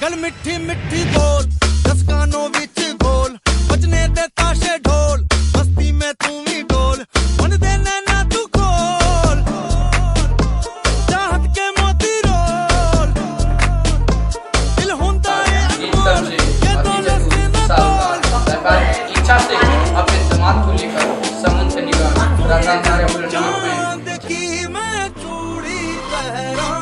गल मिठी मिठी बोल, दस कानों विच गोल, बजने दे ताशे ढोल, मस्ती में तू भी डोल, मन दे नैना तू खोल, चाहत के मोती रोल, दिल हुंदा है अनमोल, ये तो लस्सी न तोल। सरकार की इच्छा से अपने समाज को लेकर समन से निकाल राजधानी सारे बुलेटिनों में देखी मैं चूड़ी पहरां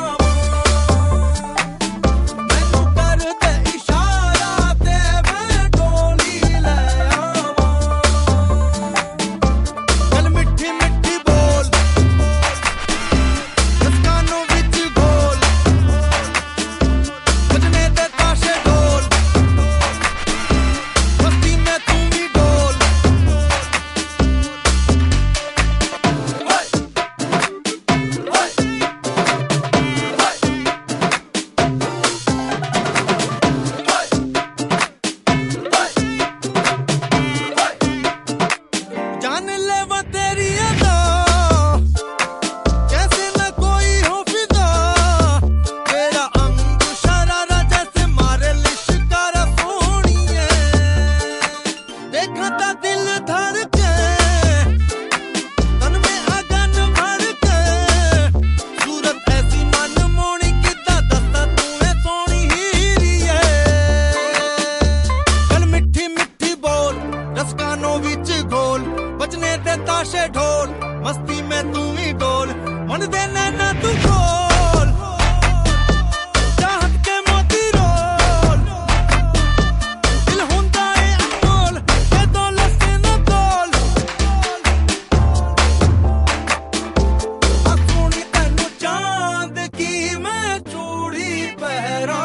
ताशे ढोल, मस्ती में तू ही डोल, मन दे नैना तू खोल, चाहत के मोती रोल, दिल हुंदा है अनमोल, ये तो लस्सी न तोल। आ सोहणी तैनू चांद की मैं चूड़ी पहरां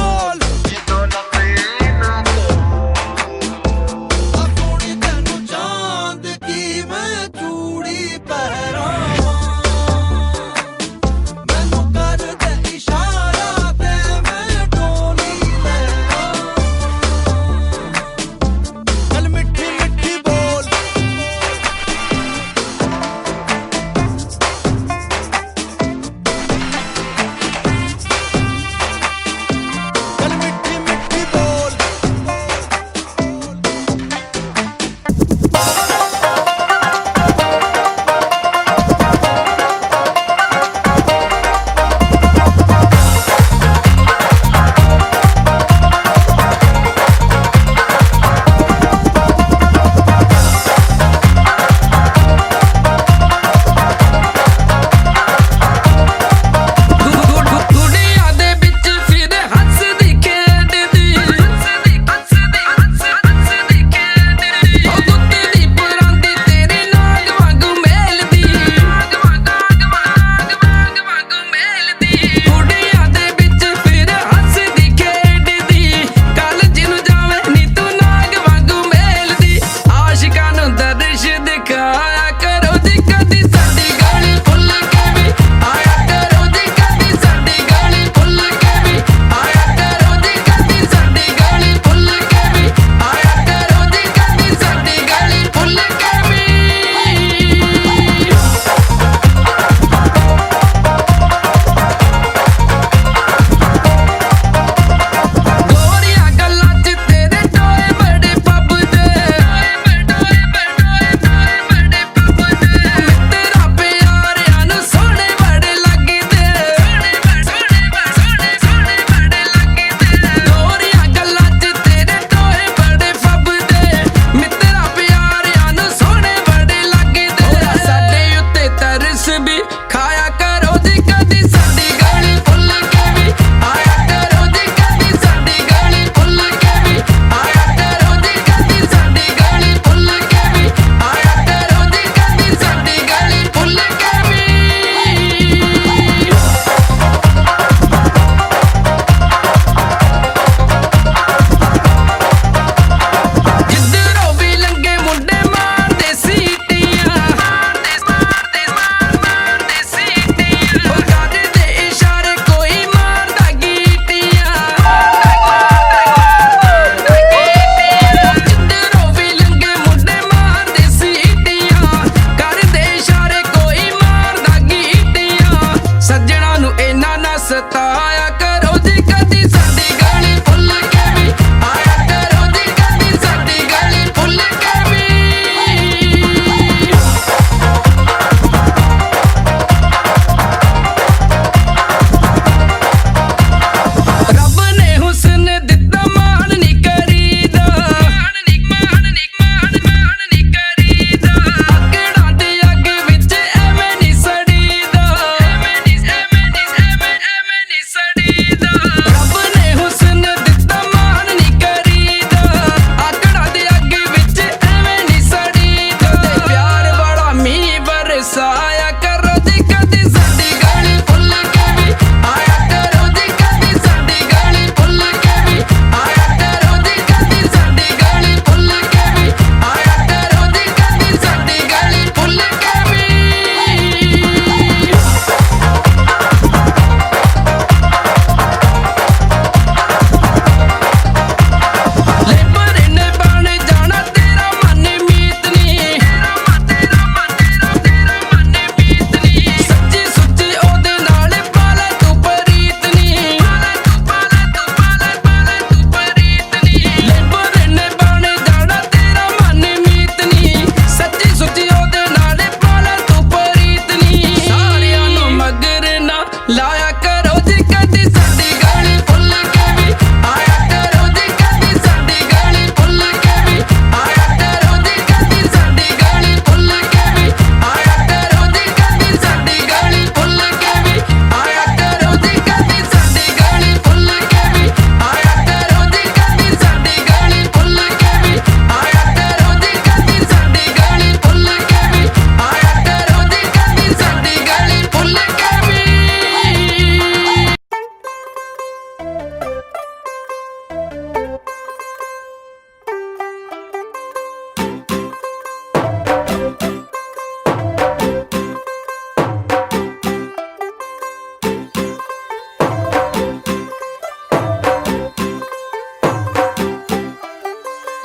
All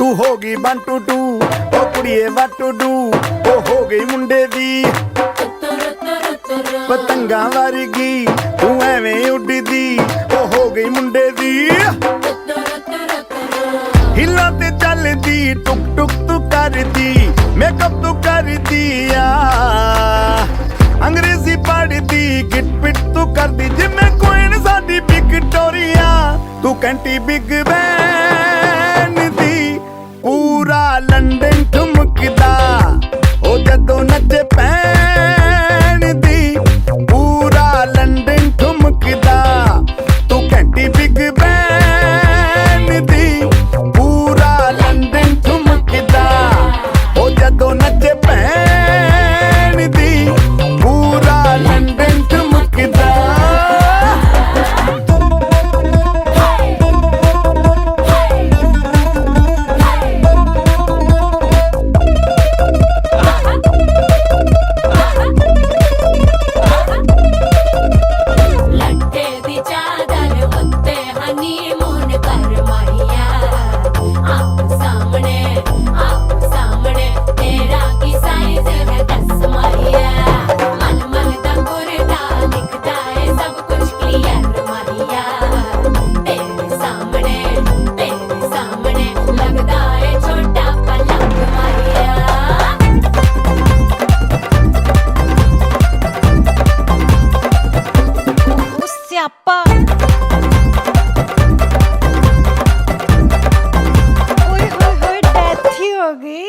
ਤੂੰ ਹੋ ਗਈ 1 2 2 ਓ ਕੁੜੀਏ what to do ਓ ਹੋ ਗਈ ਮੁੰਡੇ ਦੀ ਪਤੰਗਾਂ ਵਰਗੀ ਤੂੰ ਐਵੇਂ ਉੱਡਦੀ ਓ ਹੋ ਗਈ ਮੁੰਡੇ ਦੀ ਹਿੱਲਾਂ ਤੇ ਚੱਲਦੀ ਟੁਕ ਟੁਕ ਤੂੰ ਕਰਦੀ ਮੇਕਅਪ ਤੂੰ ਕਰਦੀ ਆ ਅੰਗਰੇਜ਼ੀ ਪੜ੍ਹਦੀ ਗਿਟ ਪਿਟ ਤੂੰ ਕਰਦੀ ਜਿਵੇਂ ਕੁਈਨ ਸਾਡੀ ਵਿਕਟੋਰੀਆ ਤੂੰ ਕੰਟੀ ਬਿਗ ਬੈਨ ਦੀ ਪੂਰਾ ਲੰਡਨ ਠੁਮਕਦਾ ਉਹ ਜਦੋਂ ਨੱਚੇ ਪੈਣ ਦੀ ਪੂਰਾ ਲੰਡਨ ਠੁਮਕਦਾ ਤੂੰ ਕੰਟੀ ਬਿਗ ਬੈਨ ਦੀ ਪੂਰਾ ਲੰਡਨ ਠੁਮਕਦਾ ਉਹ ਜਦੋਂ ਨੱਚੇ ਪੈਣ ਦੀ ਪੂਰਾ ਲੰਡਨ ਠੁਮਕਦਾ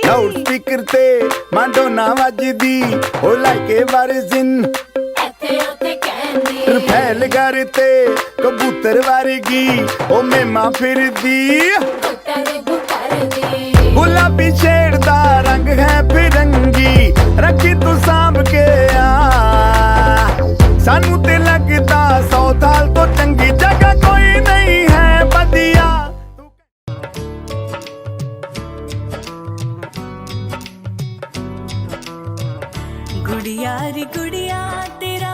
ਲਾਊਡ ਸਪੀਕਰ ਤੇ ਮਾਡੋਨਾ ਵੱਜਦੀ ਉਹ ਲਾਈਕੇ ਵਰਜ਼ਨ ਇੱਥੇ ਉੱਥੇ ਕਹਿੰਦੀ ਰਫੈਲ ਘਰ ਤੇ ਕਬੂਤਰ ਵਰਗੀ ਉਹ ਮੇਮਾ ਫਿਰਦੀ ਗੁਲਾਬੀ ਸ਼ੇਡ ਦਾ ਰੰਗ ਹੈ ਫਿਰੰਗੀ ਰੱਖੀ ਤੂੰ ਸਾਂਭ ਕੇ ਆ ਸਾਨੂੰ ਤੇ ਲੱਗਦਾ 100 ਸਾਲ ਤੋਂ ਚੰਗੀ ਜਗ੍ਹਾ ਕੋਈ ਨਹੀਂ ਹੈ ਵਧੀਆ गुड़िया रे गुड़िया तेरा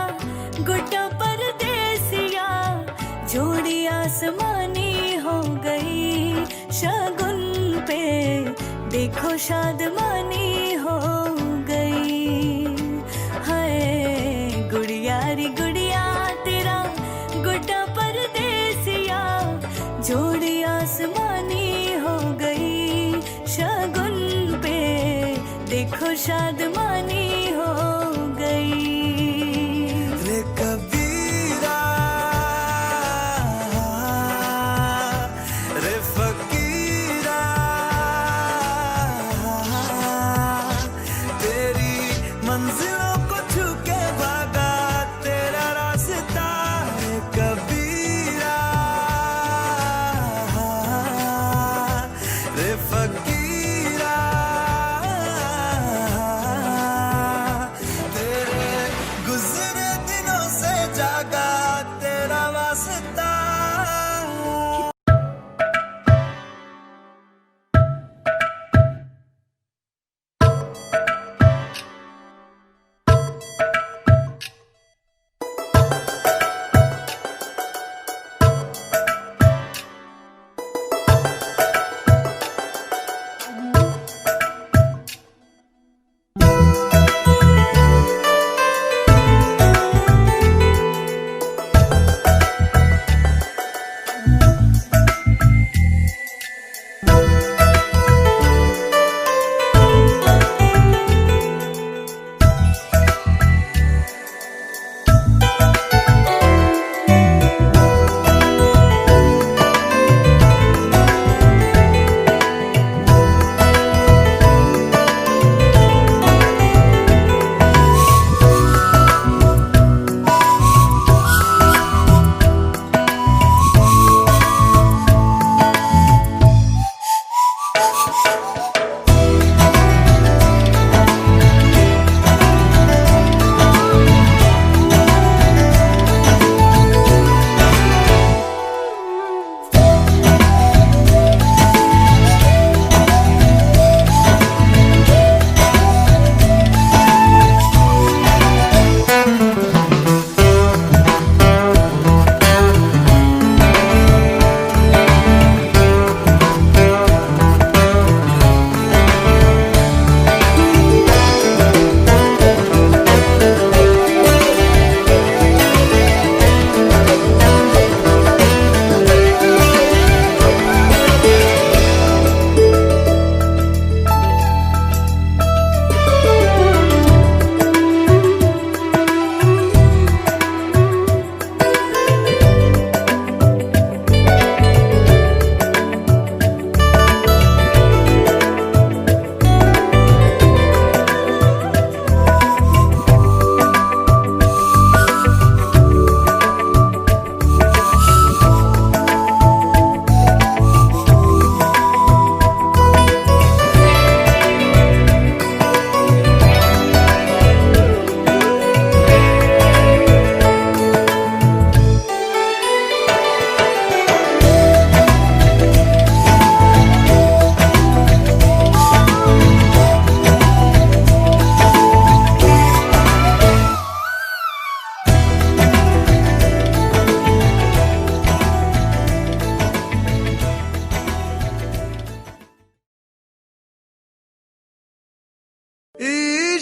गुड्डा परदेसिया जोड़ी आसमानी हो गई शगुन पे देखो शादमानी हो गई हाय गुड़िया रे गुड़िया तेरा गुड्डा परदेसिया जोड़ी आसमानी हो गई शगुन पे देखो शादमानी हो गई रे कबीरा रे फकीरा तेरी मंजिलों को छू के भागा तेरा रास्ता रे कबीरा रे फकीरा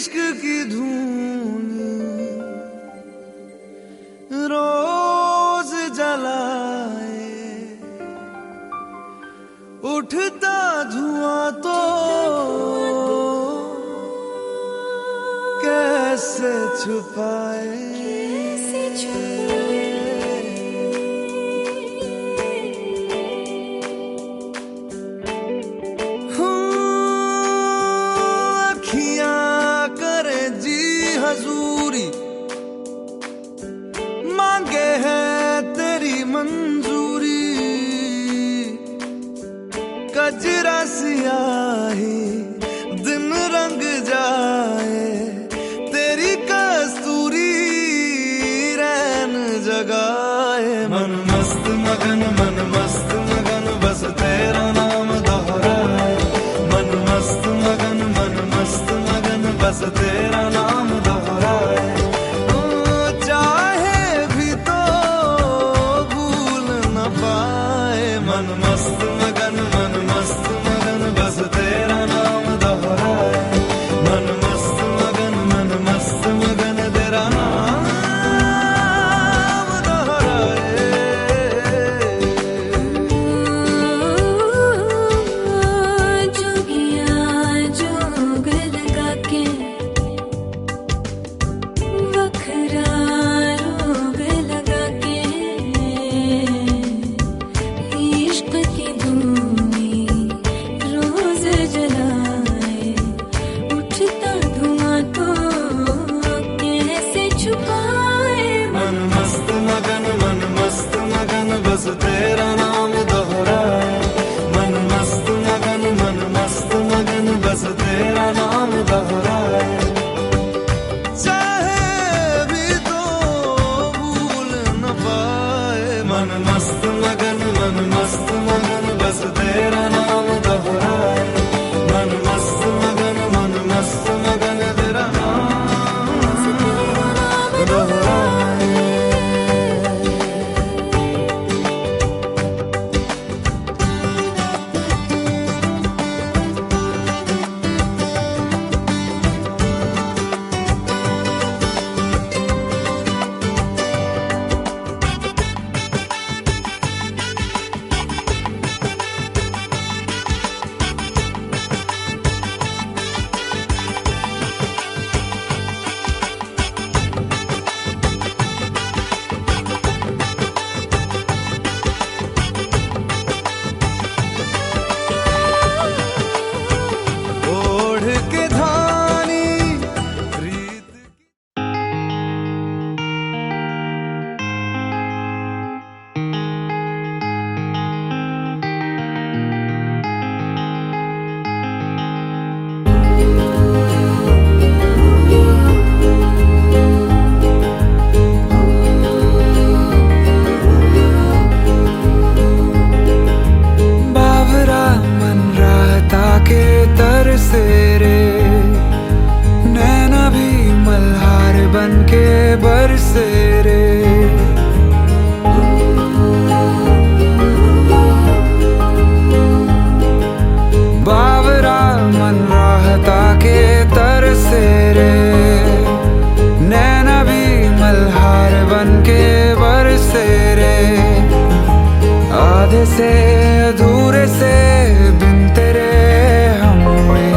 इश्क की धून रोज जलाए, उठता धुआं तो कैसे छुपाए। अखियां करे जी हजूरी, मांगे है तेरी मंजूरी। कजरा सियाही दिन रंग जाए, तेरी कस्तूरी रैन जगाए। मन मस्त मगन बस तेरा नाम दोहराए। मन मस्त मगन बस तेरा नाम दोहराए। चाहे भी तो भूल न पाए। मन मस्त मगन बस तेरा नाम दोहराए। मन मस्त मगन तेरा नाम दोहराए। जोगिया जोग लगा के वखरा रोग लगा के, इश्क की धूनी रोज जलाए, उठता धुआं तो कैसे छुपाए। मन मस्त मगन बस तेरा नाम दोहराए। मन मस्त मगन बस तेरा नाम दोहराए। चाहे भी तो भूल न पाए। मन मस्त मगन बस तेरा नाम दोहराए। मन मस्त मगन तेरा नाम दोहराए। ओढ़ के धानी प्रीत बावरा मन रहता के तरसे रे, नैना भी मल्हार बन के बरसे रे। बावरा मन रहता के तरसे रे, नैना भी मल्हार बन के बरसे रे। आधे से अधूरे से बिन तेरे हमें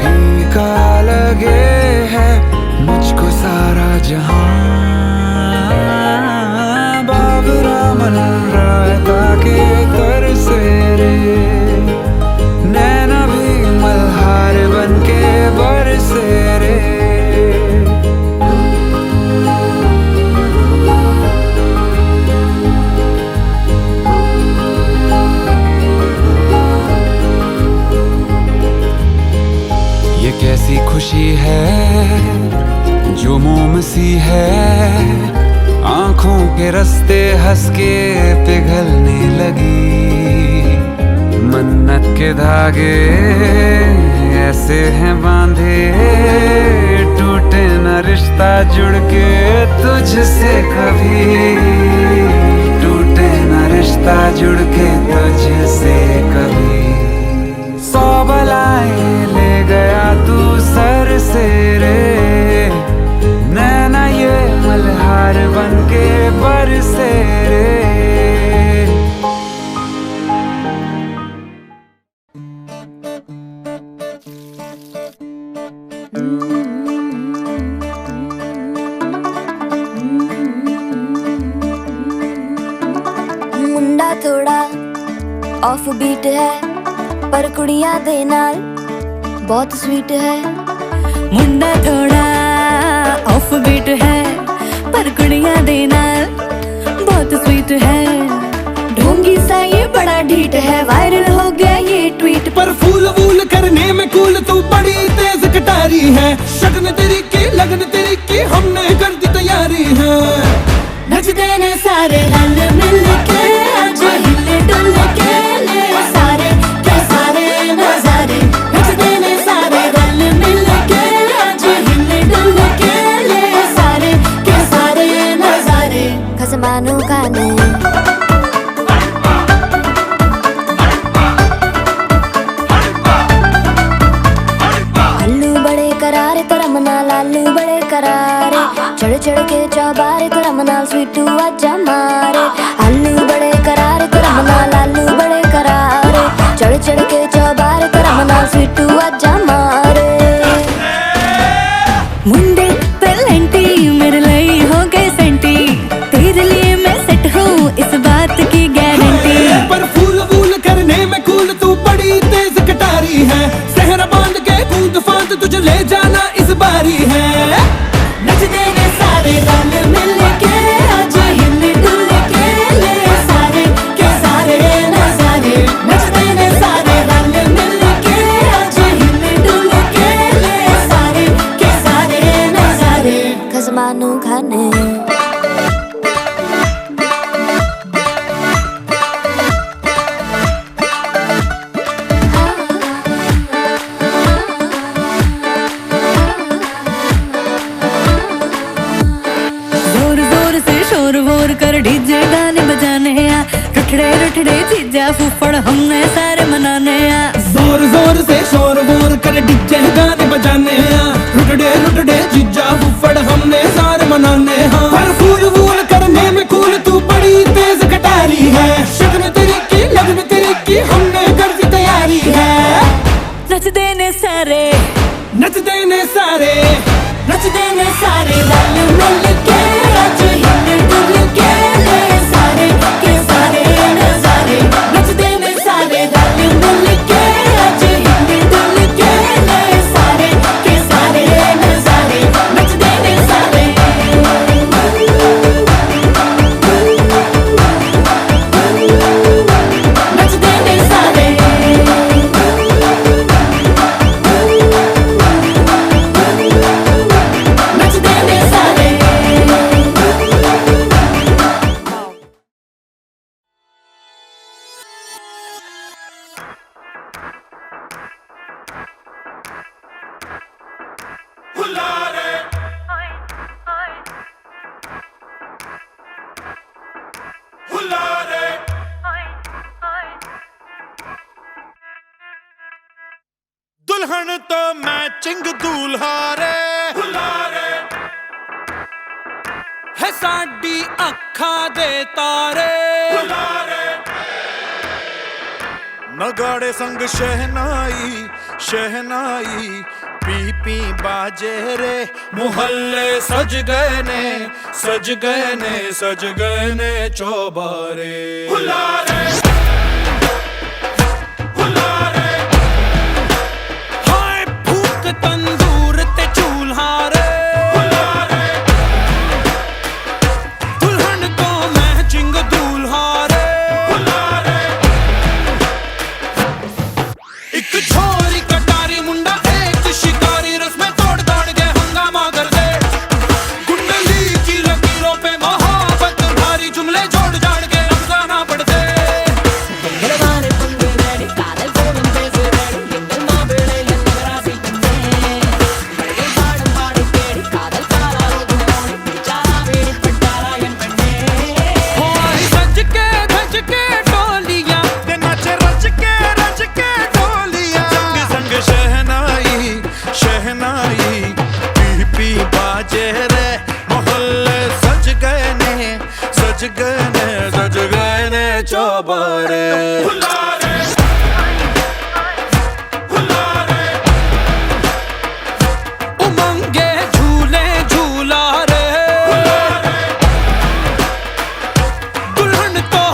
फीका लगे है मुझको सारा जहां। बावरा मन रहता के तरसे रे, नैना भी मल्हार बन के बरसे रे। ये कैसी खुशी है जो मोम सी है, आंखों के रास्ते हंस के पिघलने लगी। मन्नत के धागे ऐसे हैं बांधे, टूटे न रिश्ता जुड़ के तुझसे कभी। टूटे न रिश्ता जुड़ के तुझसे कभी। 100 बलाएं ले गया तू सर से रे, ऑफ बीट है पर कुड़ियां दे नाल बहुत स्वीट है। मुंडा थोड़ा ऑफ बीट है पर कुड़ियां दे नाल बहुत स्वीट है। ढोंगी सा ये बड़ा ढीठ है, वायरल हो गया ये ट्वीट। पर फूल वूल करने में कूल तू बड़ी तेज कटारी है। शगन तेरी की लगन तेरी की हमने कर दी तैयारी है। नचते ने सारे रल मिल के आज हिले डुल के ले सारे के सारे नजारे। नचते ने सारे रल मिल के आज हिले डुल के ले सारे के सारे नजारे। खसमानू खाने लालू बड़े करारे चढ़ चढ़ के चौबारे तो रमनाल स्वीटू आजा मारे। आलू बड़े करारे तो रमनाल आलू बड़े करारे चढ़ चढ़ के चौबारे तो रमनाल स्वीटू आजा मारे। मुंडे पेलेंटी मेरे लिए हो गए सेंटी, तेरे लिए मैं सेट हूँ इस बात की गारंटी। पर फूल वूल करने में कूल तू बड़ी तेज कटारी है। सहरा बांध के कूद फांद तुझे ले जाना इस बारी है। नचते ने सारे रल मिल के आज हिले डुल के ले सारे के सारे नजारे। नचते ने सारे रल मिल के आज हिले डुल के ले सारे के सारे नजारे। खसमानू खाने कर डीजे गाने बजाने आ, रुठड़े रुठड़े चीजा फूफड़ हमने सारे मनाने आ। जोर जोर से शोर वोर कर डीजे गाने बजाने आ, रुठड़े रुठड़े चीजा फूफड़ हमने सारे मनाने हाँ। पर फूल वूल करने में कूल तू बड़ी तेज कटारी है। शगन तेरी की लगन तेरी की हमने कर दी तैयारी है। नचते ने सारे नचते ने सारे नचते ने सारे रल मिल के आज हिले डुल के ले सारे के सारे नजारे। नचते ने सारे रल मिल के आज हिले डुल के ले सारे के सारे नजारे। नचते ने सारे नचते ने सारे नचते ने सारे। दुल्हन तो मैचिंग दूल्हा रे है साडी अखा दे तारे। नगाड़े संग शहनाई शहनाई पी पी बाजे रे। मुहल्ले सज गए ने सज गए ने सज गए ने चौबारे। हाय फूक तंदूर ते चूल्हा रे। दुल्हन को मैचिंग दूल्हा रे। एक छोरी कटारी मुंडा एक शिकारी रस्में तोड़ दौड़ के हंगामा कर दे। कुंडली की लकीरों पे मोहब्बत भारी जुमले जोड़ जाड़ के रमजाना पड़ दे। सज के धज के डोलियां ते नाच रच के डोलियां। संग संग शहनाई शहनाई पी पी बाजे रे। मोहल्ले सज गए ने सज गए ने सज गए ने चौबारे। उमंगे झूले झूला रे। दुल्हन तो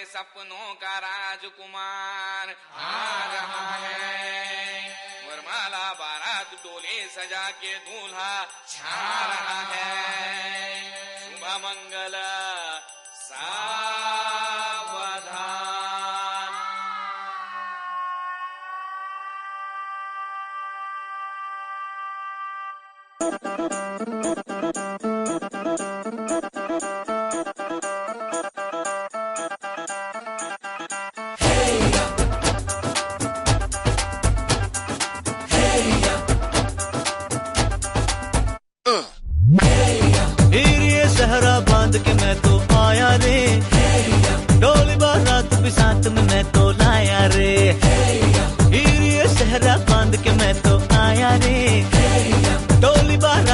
सपनों का राजकुमार आ रहा है। वरमाला बारात डोले सजा के दूल्हा छा रहा है। शुभ मंगल सावधान। ये सहरा बांध के मैं तो आया रे, डोली बारात भी साथ में मैं तो लाया रे। ये सहरा बांध के मैं तो आया रे, डोली बारात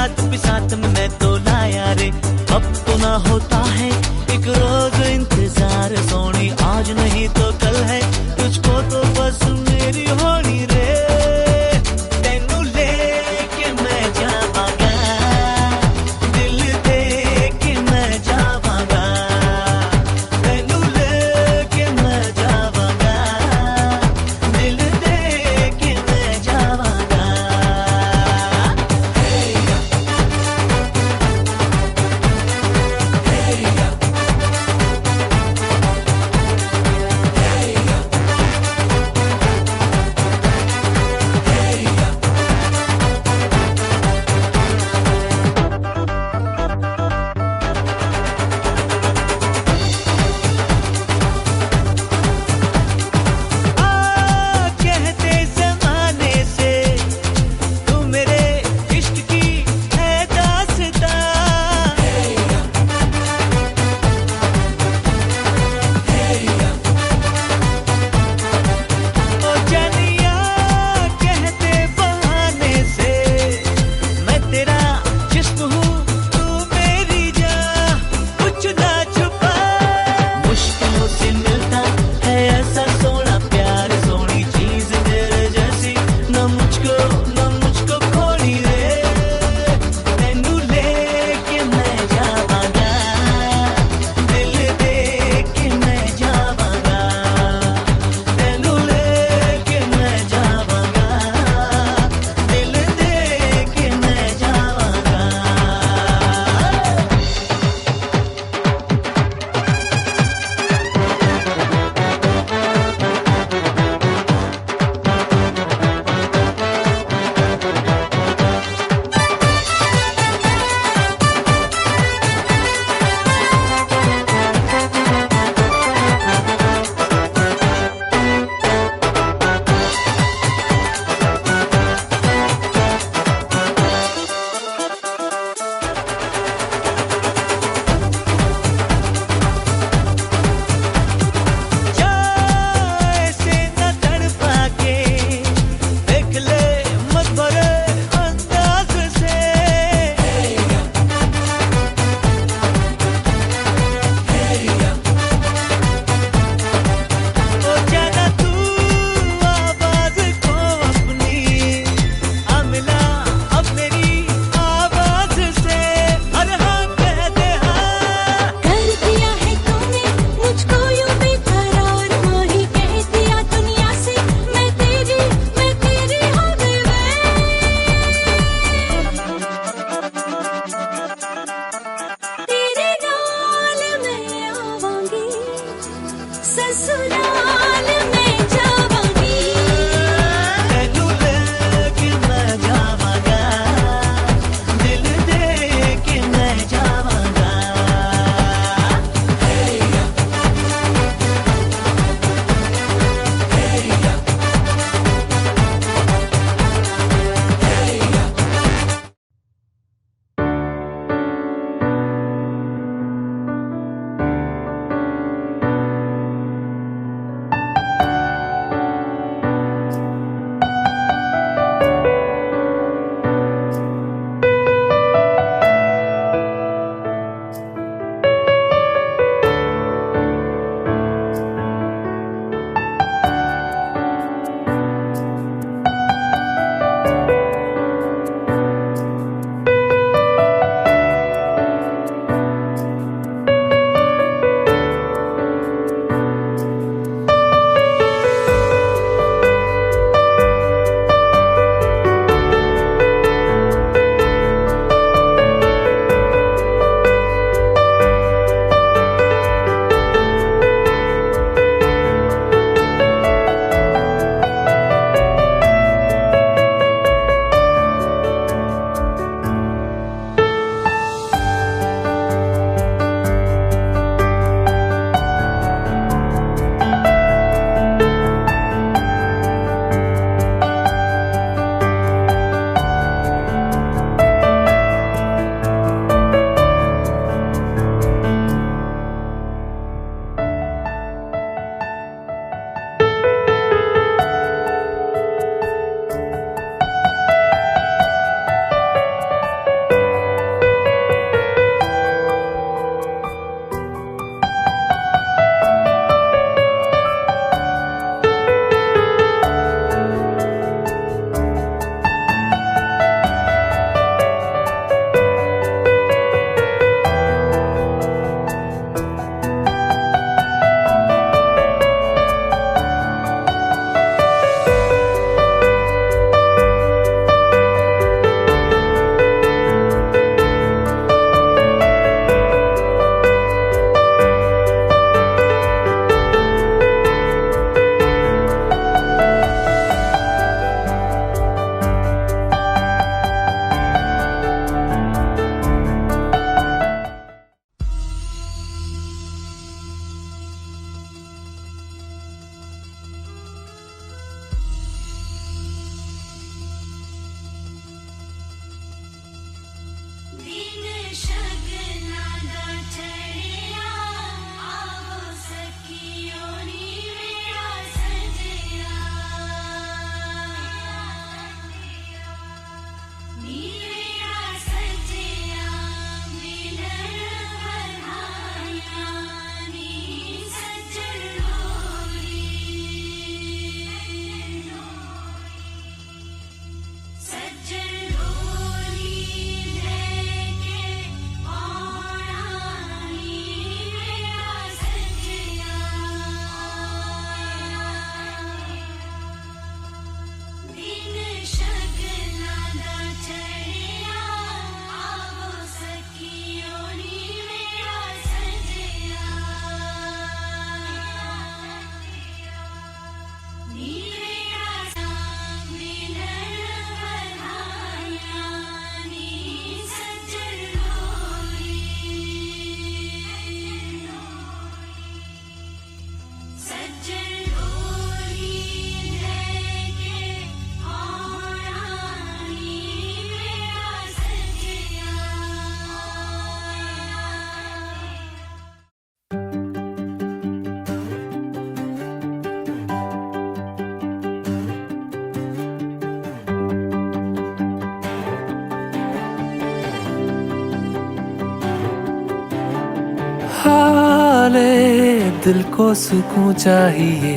बोले दिल को सुकून चाहिए,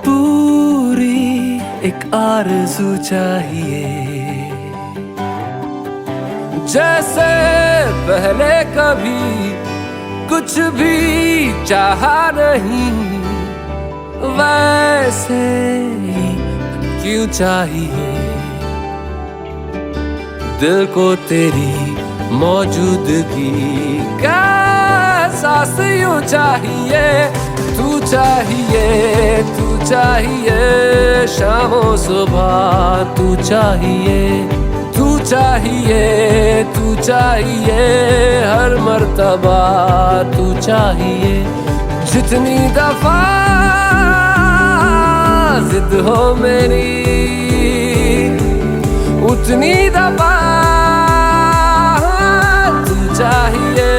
पूरी एक आरज़ू चाहिए। जैसे पहले कभी कुछ भी चाहा नहीं, वैसे ही क्यों चाहिए। दिल को तेरी मौजूदगी का एहसास यूं चाहिए। तू चाहिए, तू चाहिए, शामों सुबह तू चाहिए, तू चाहिए, तू चाहिए, हर मर्तबा तू चाहिए। जितनी दफा जिद हो मेरी, उतनी दफा तू चाहिए।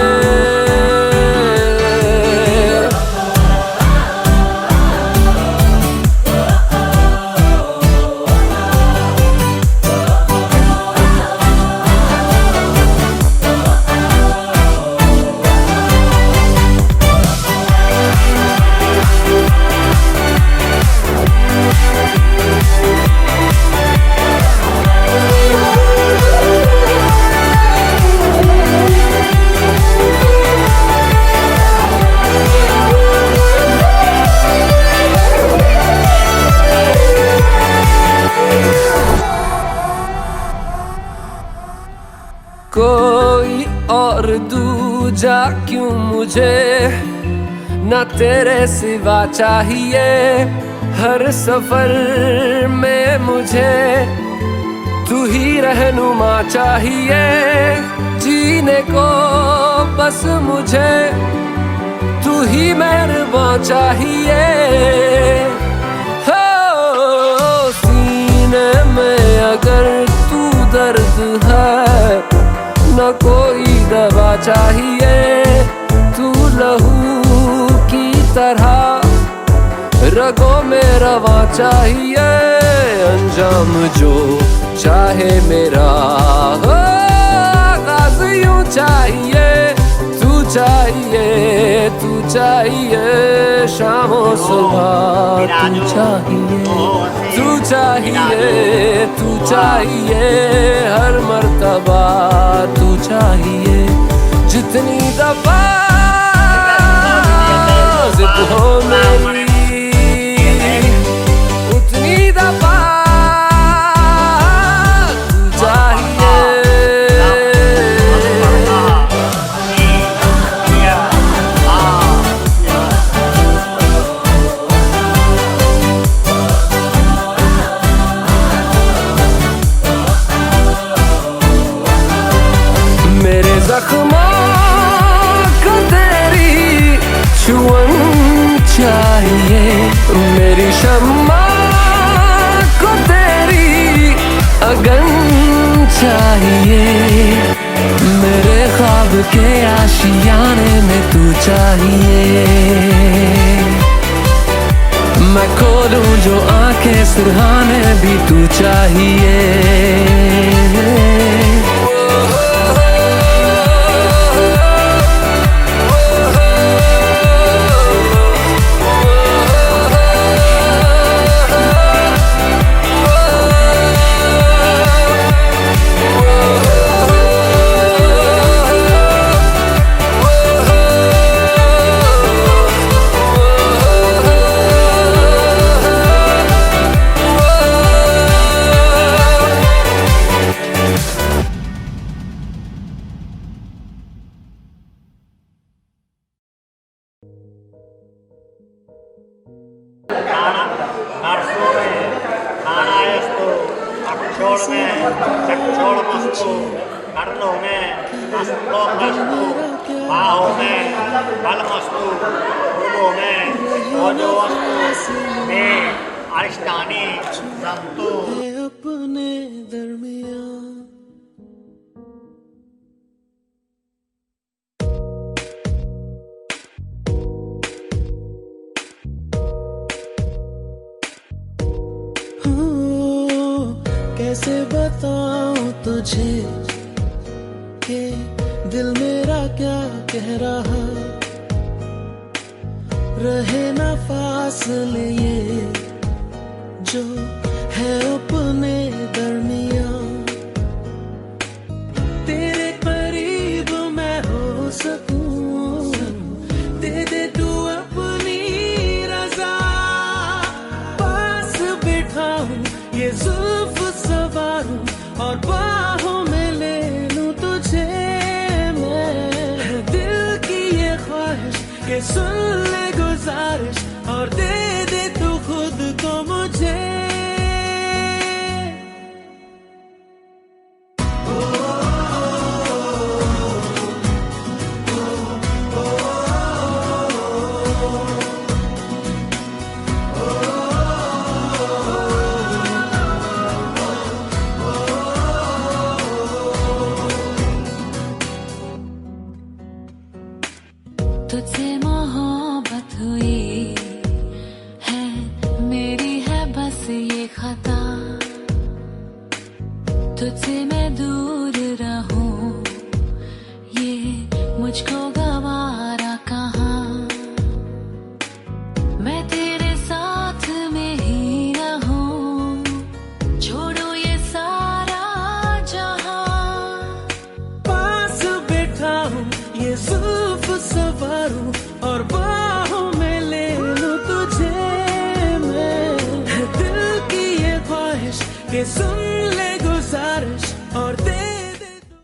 कोई और दूजा क्यों मुझे, न तेरे सिवा चाहिए। हर सफर में मुझे तू ही रहनुमा चाहिए। जीने को बस मुझे तू ही मेहरबान चाहिए। हो सीने में अगर तू दर्द है, न कोई दवा चाहिए। तू लहू की तरह रगों में रवा चाहिए। अंजाम जो चाहे मेरा हो, आगाज़ यूं चाहिए। तू चाहिए, तू चाहिए, शामों सुबह तू चाहिए, तू चाहिए, तू चाहिए, हर मर्तबा तू चाहिए। जितनी दफा जिद हो मेरी, उतनी दफा तू चाहिए। मेरे जख्मों को तेरी छुअन चाहिए। मेरी शम्मा को तेरी अगन चाहिए। मेरे ख्वाब के आशियाने में तू चाहिए। मैं खोलूं जो आंखें सुहाने भी तू चाहिए। चक्षुर्मस्तु, कर्णों में हस्तोमस्तु, बाहों में बलमस्तु, भुजों में ओजोवस्तु, में अरिष्टानि सन्तु। अपने दरमियाँ कैसे बताऊं तुझे कि दिल मेरा क्या कह रहा, रहे ना फासले ये जो है अपने दरमिया। तेरे करीब मैं हो सकूं, दे दे तू अपनी रजा, पास बिठाऊं ये जुल्फ सवारूं और बाहों में ले लूं तुझे मैं। दिल की ये ख्वाहिश के सुन ले गुजारिश और दे दे तू खुद को मुझे। तुझसे मोहब्बत हुई है, मेरी है बस ये खता, तुझसे मैं दूर रहूं ये मुझको गवारा कहाँ। मैं तेरे साथ में ही रहूं, छोड़ो ये सारा जहां, पास बिठाऊं ये जुल्फ सवारूं और बाहों में ले लूं तुझे मैं। दिल की ये ख्वाहिश के सुन ले गुजारिश और दे दे तू।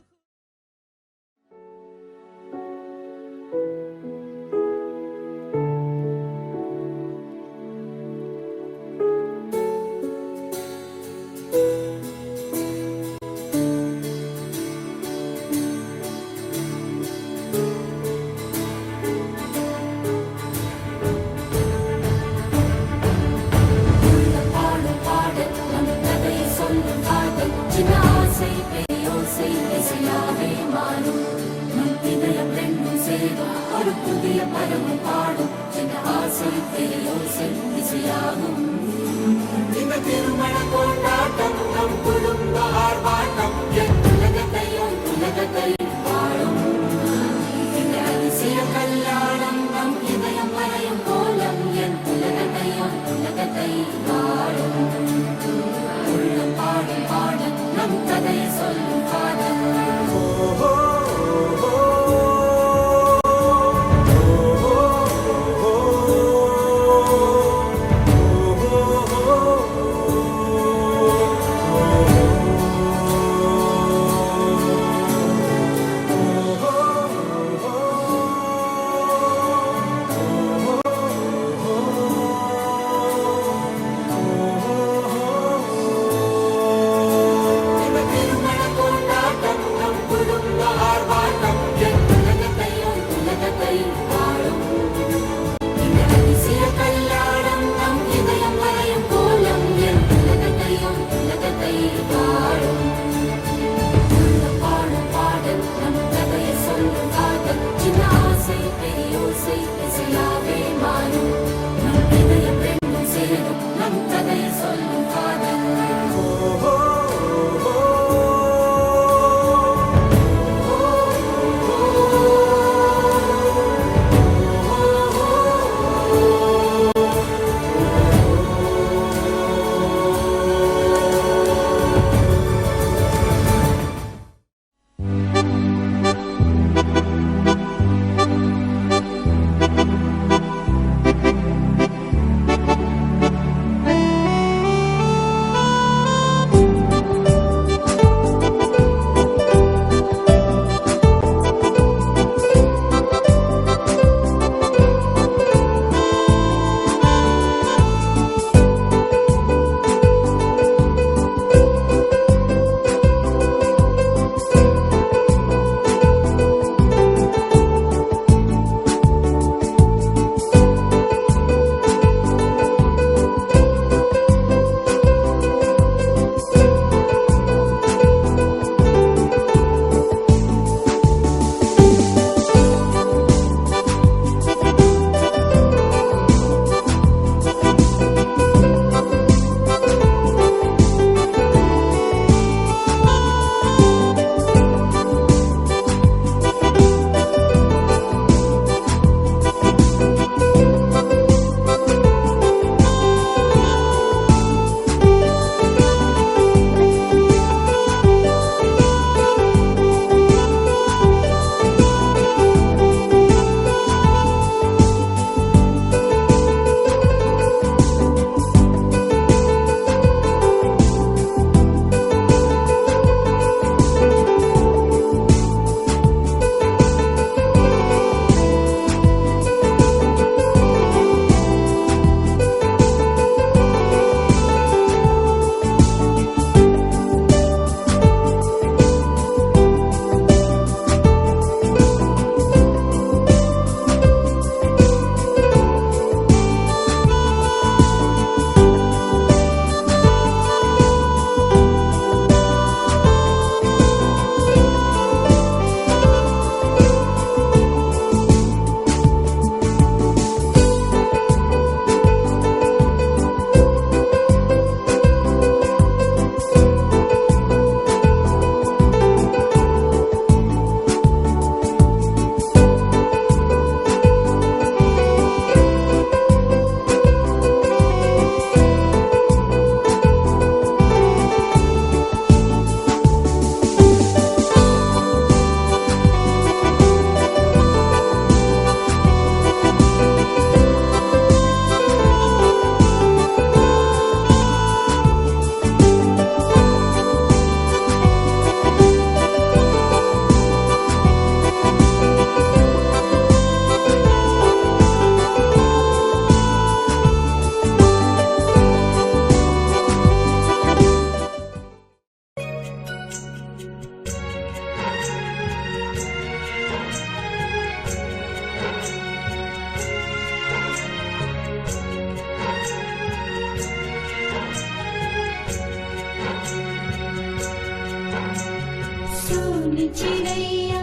चिड़ैया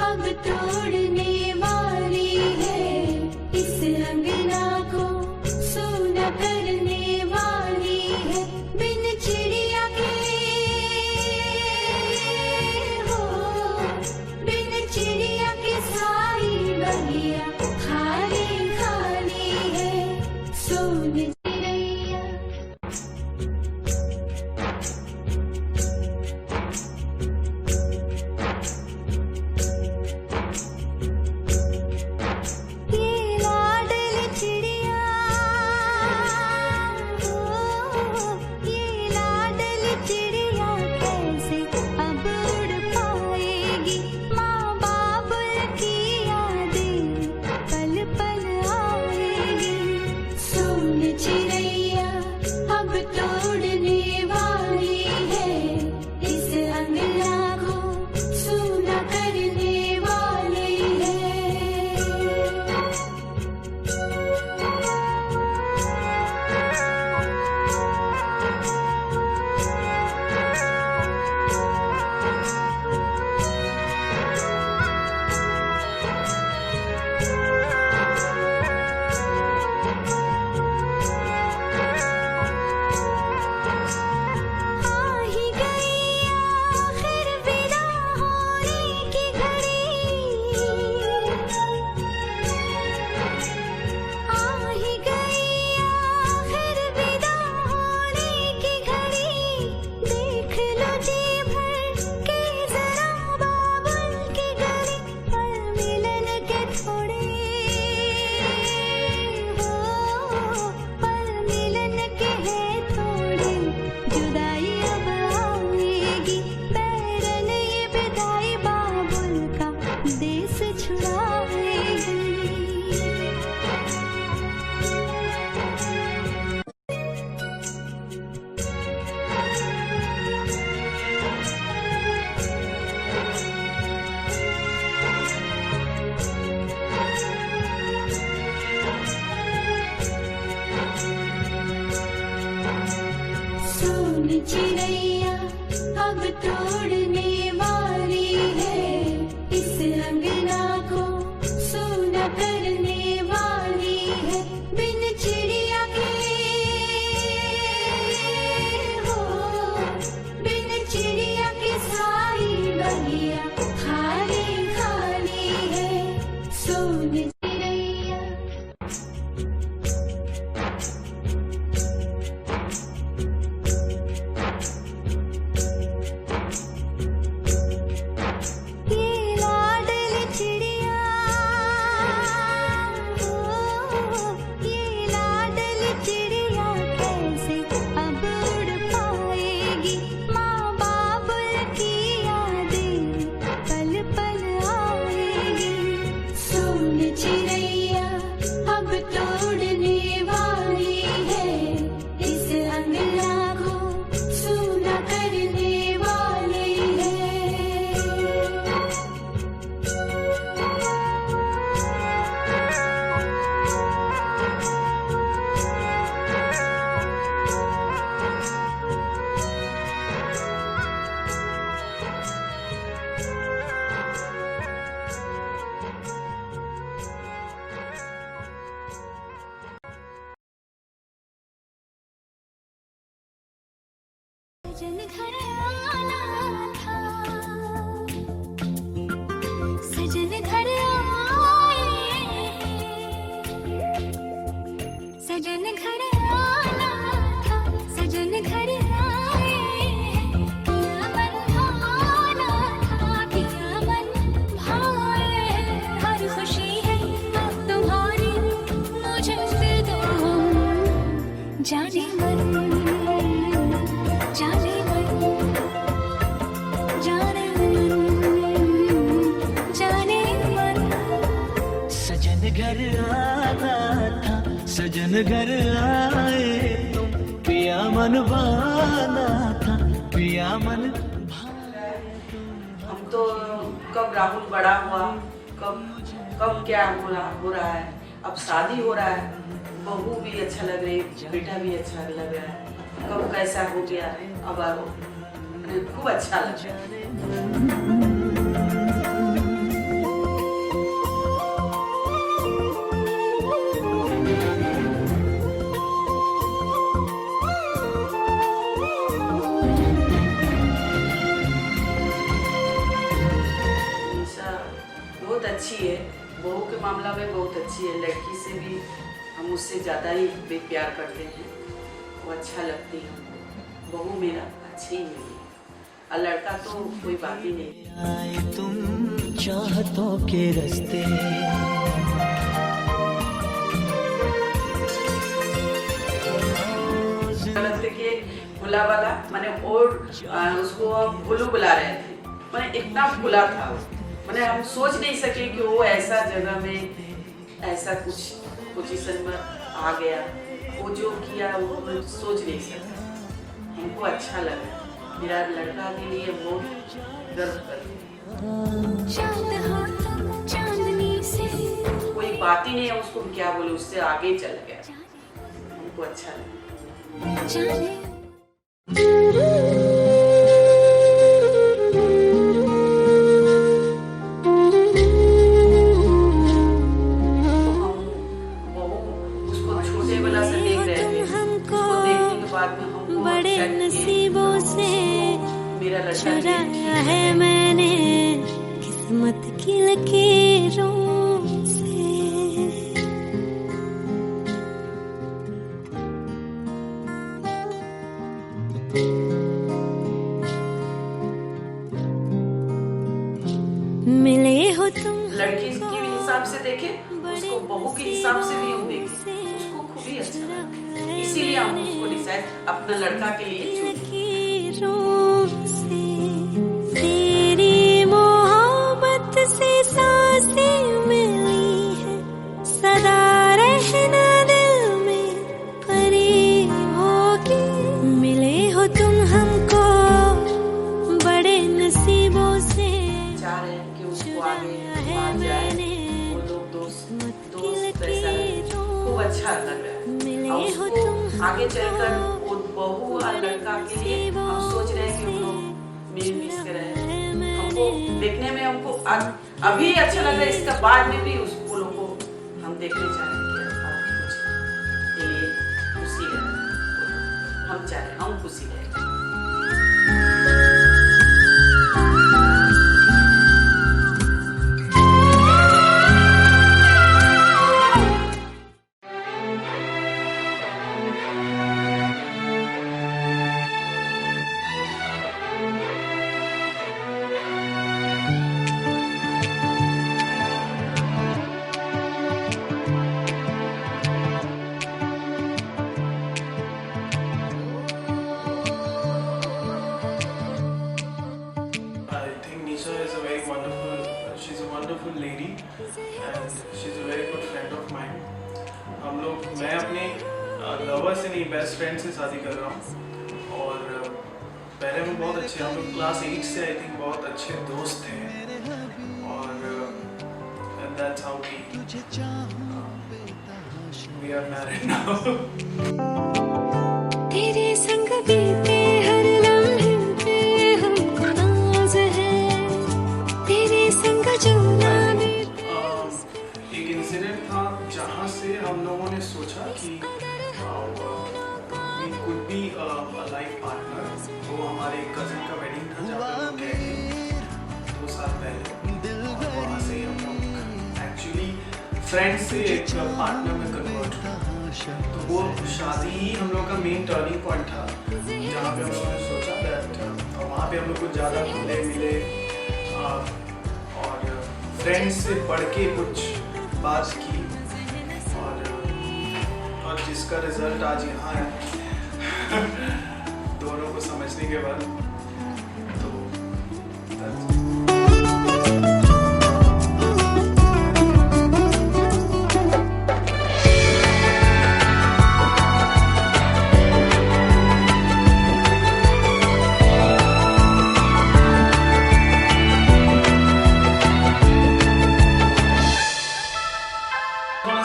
अब तोड़ने वाली है, इस अंगना को सूना करने वाली है। बिन चिड़िया के हो, बिन चिड़िया के सारी बगिया खाली खाली है। सोन चिड़ैया ये लाडली चिड़िया हो, ये लाडली चिड़िया कैसे अब उड़ पाएगी। माँ बाबुल की यादें पल पल आएगी। सोन चिड़ैया अब तोड़ने वाली है, इस अंगना को सूना करने वाली है। आ ही गई आखिर विदा होने की घड़ी, आ ही गई आखिर विदा होने की घड़ी। देख लो जी भर के जरा बाबुल की गली, पल मिलन के थोड़े हो, पल मिलन के हैं थोड़े। जुदाई अब आएगी, बैरन ये विदाई बाबुल का देश छुड़ाएगी। सोन चिड़ैया अब तोड़ने वाली है, इस अंगना को सूना करने वाली है। बिन चिड़िया के हो, बिन चिड़िया के सारी बगिया खाली खाली है। सोन चिड़ैया ये लाडली चिड़िया हो, ये लाडली चिड़िया कैसे अब उड़ पाएगी। माँ बाबुल की यादें पल पल आएगी। सोन चिड़ैया अब तोड़ने वाली है, इस अंगना को सूना करने वाली है। सजन घर आना था, सजन घर आए, सजन घर आना था, सजन घर आए। पिया मन भाना था, पिया मन भाए। हर खुशी है अब तुम्हारी, मुझे दे दो जाने मन, जाने मन, जाने मन, जाने मन। सजन घर आना था, सजन घर आए तुम, पिया मन भाना था, पिया मन हम तो कब राहुल बड़ा हुआ, कब क्या हो रहा है। अब शादी हो रहा है, बहू भी अच्छा लग रही, बेटा भी अच्छा लग रहा है। कब कैसा हो गया, अब खूब अच्छा लग रहा है। अच्छी है, बहू के मामला में बहुत अच्छी है। लड़की से भी हम उससे ज़्यादा ही प्यार करते हैं, वो अच्छा लगती है हमको। बहू मेरा अच्छी ही मिली है, और लड़का तो कोई बात ही नहीं। आए तुम चाहतों के रास्ते, लगते कि खुला वाला मैंने और उसको भुलू बुला रहे थे, मैंने इतना खुला था, मैंने हम सोच नहीं सके कि वो ऐसा जगह में ऐसा कुछ पोजीशन में आ गया। वो जो किया वो सोच नहीं सकता, हमको अच्छा लगा। मेरा लड़का के लिए बहुत गर्व करती हूँ, कोई बात ही नहीं है उसको क्या बोले, उससे आगे चल गया, हमको अच्छा लगा। बड़े नसीबों से चुराया है मैंने किस्मत की लकीरों से। मिले हो तुम, लड़की के हिसाब से देखे, उसको बहू के हिसाब से भी हम देखे, उसको खूब ही अच्छा लगा, इसीलिए हम उसको डिसाइड अपना लड़का के लिए तेरी मोहब्बत से सांसें मिली है, सदा रहना दिल में परी होगी। मिले हो तुम हमको बड़े नसीबों से, चाह रहे हैं कि उसको आगे जाए, वो लोग दोस्त ऐसा खूब अच्छा लग रहा है। उसको आगे चलकर वो बहू और लड़का के लिए हम सोच रहे हैं कि वो लोग मिस कर रहे हैं। हमको देखने में हमको अभी अच्छा लग रहा है, इसका बाद में भी उसको लोग को हम देखने चाह रहे हैं के लिए खुशी है, हम चाह रहे हैं हम खुशी रहे। she's a wonderful lady and she's a very good friend of mine. हम लोग, मैं अपने लवर से नहीं बेस्ट फ्रेंड से शादी कर रहा हूँ, और पहले में बहुत अच्छे, हम लोग क्लास 8 से आई थिंक बहुत अच्छे दोस्त थे, और and that's how we are married now. तेरे संग बीते हर लम्हे पे हमको नाज है, तेरे संग जो एक इंसिडेंट था जहाँ से हम लोगों ने सोचा कि we could be a life partner। वो हमारे कजिन का वेडिंग था जहाँ पे हम गए थे 2 साल पहले, और वहाँ से हम लोग एक्चुअली फ्रेंड से एक पार्टनर में कन्वर्ट हुए। तो वो शादी ही हम लोग का मेन टर्निंग पॉइंट था, जहाँ पे हम लोगों ने सोचा दैट वहाँ पे हम लोग को ज़्यादा खुले मिले, और फ्रेंड्स से पढ़ के कुछ बात की, और जिसका रिजल्ट आज यहाँ है दोनों को समझने के बाद। तो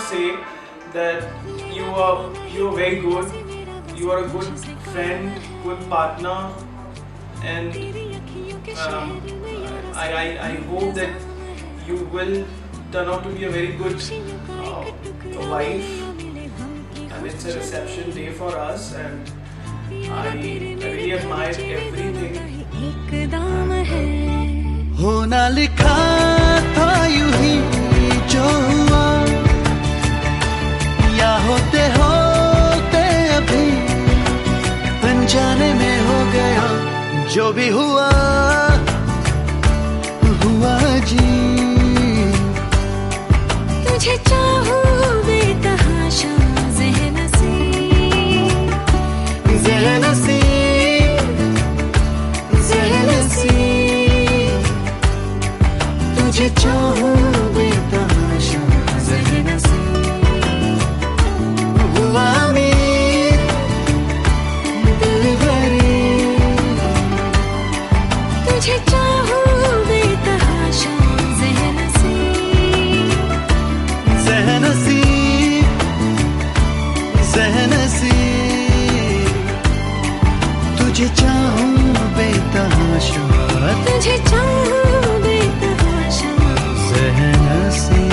say that you're very good, you are a good friend, good partner, and I hope that you will turn out to be a very good wife, and it's a reception day for us, and I really admire everything. होना लिखा था यूं ही जो भी हुआ हुआ जी, तुझे चाहूं बेतहाशा ज़हनसी, ज़हनसी ज़हनसी, तुझे चाहूं बेतहाशा ज़हनसी, हुआ अमीर दिलबरी, तुझे चाहूं बेतहाशा ज़हनसी, ज़हनसी ज़हनसी, तुझे चाहूं बेतहाशा, तुझे चाहूं बेतहाशा ज़हनसी।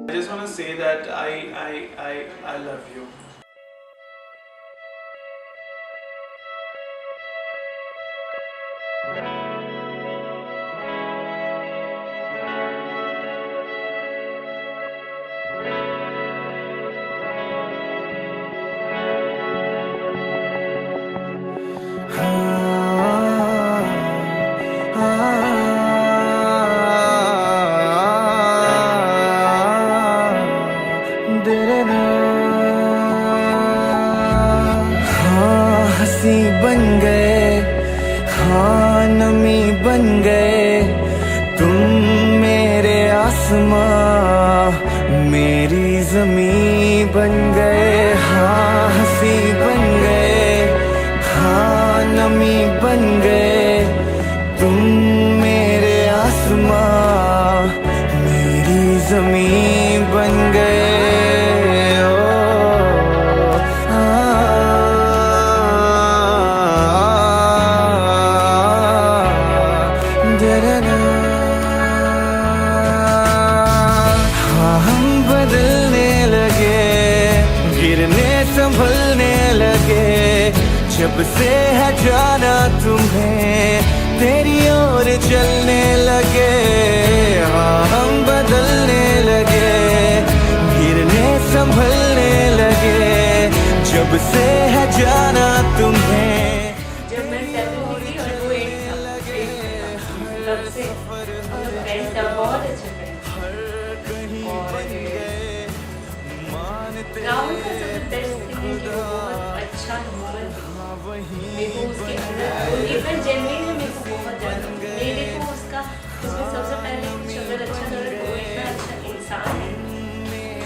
I just want to say that I love you. हाँ हंसी बन गए, हाँ नमी बन गए, तुम मेरे आसमां मेरी ज़मीं बन गए। हाँ हंसी बन गए, हाँ नमी बन गए, तुम मेरे आसमां मेरी ज़मीं बन गए। संभलने लगे जब से है जाना तुम्हें, तेरी ओर चलने लगे। हाँ हम बदलने लगे, गिरने संभलने लगे जब से है जाना तुम्हें। जब मैं 7 थी और वो 8 था, तब से फ्रेंड था, बहुत अच्छे फ्रेंड। और राहुल का सबसे बेस्ट थिंग है कि वो बहुत अच्छा ह्यूमन है। मेरे को उसके अंदर इतना जेन्युइन है, मेरे को बहुत ज़्यादा। मेरे को उसका उसमें सबसे पहले कुछ अगर अच्छा लगे तो वो इतना अच्छा इंसान है,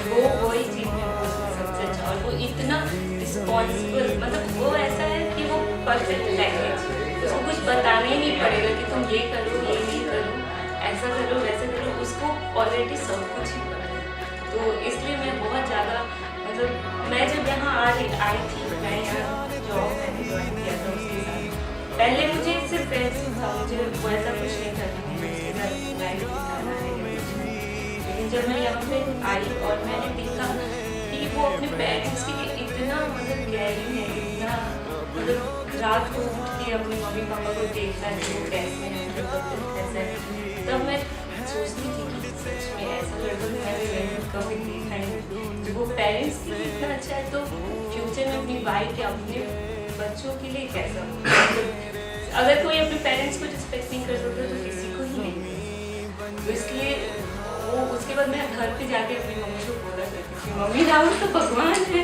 वो वही चीज़ मेरे को उसमें सबसे अच्छा। और वो इतना रिस्पॉन्सिबल, मतलब वो ऐसा है कि वो परफेक्ट लैंग्वेज, उसको कुछ बताना ही नहीं पड़ेगा कि तुम ये करो ये नहीं करो, ऐसा करो वैसा करो, उसको ऑलरेडी सब कुछ ही पता है। तो इसलिए मैं बहुत ज़्यादा, मतलब मैं जब यहाँ आई थी, मैं यहाँ जॉब मैंने ज्वाइन किया था उसके साथ। पहले मुझे सिर्फ ऐसे था, मुझे वो ऐसा कुछ नहीं था कि मुझे उसके साथ लाइफ बिताना है या कुछ नहीं। लेकिन जब मैं यहाँ पे आई और मैंने देखा कि वो अपने पेरेंट्स के लिए इतना मतलब केयरिंग है, इतना मतलब रात को उठ के अपने मम्मी पापा को देखता है कि वो कैसे हैं, कैसे है। तब मैं सोचती थी कि सच में ऐसा लड़का मैंने कभी देखा नहीं। वो पेरेंट्स के लिए इतना अच्छा है तो फ्यूचर में अपनी वाइफ या अपने बच्चों के लिए कैसा होगा। अगर कोई अपने पेरेंट्स को रिस्पेक्ट नहीं कर सकता तो किसी को ही नहीं। तो इसलिए वो उसके बाद मैं घर पे जाके अपनी मम्मी को बोला करती थी, मम्मी राहुल तो भगवान है,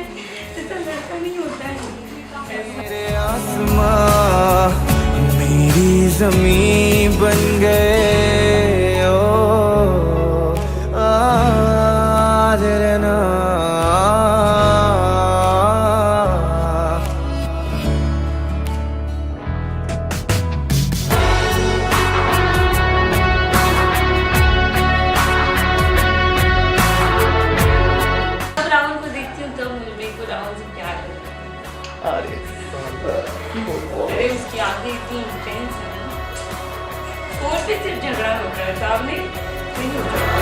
ऐसा लड़का नहीं होता है। मेरे आसमां मेरी ज़मीं बन गए, ओ आदरना। जब राहुल को देखती हूँ तब मेरे को राहुल से प्यार होता है। अरे उसकी आंखें इतनी इंटेंस है, फोन पे सिर्फ झगड़ा होता है, सामने नहीं होता।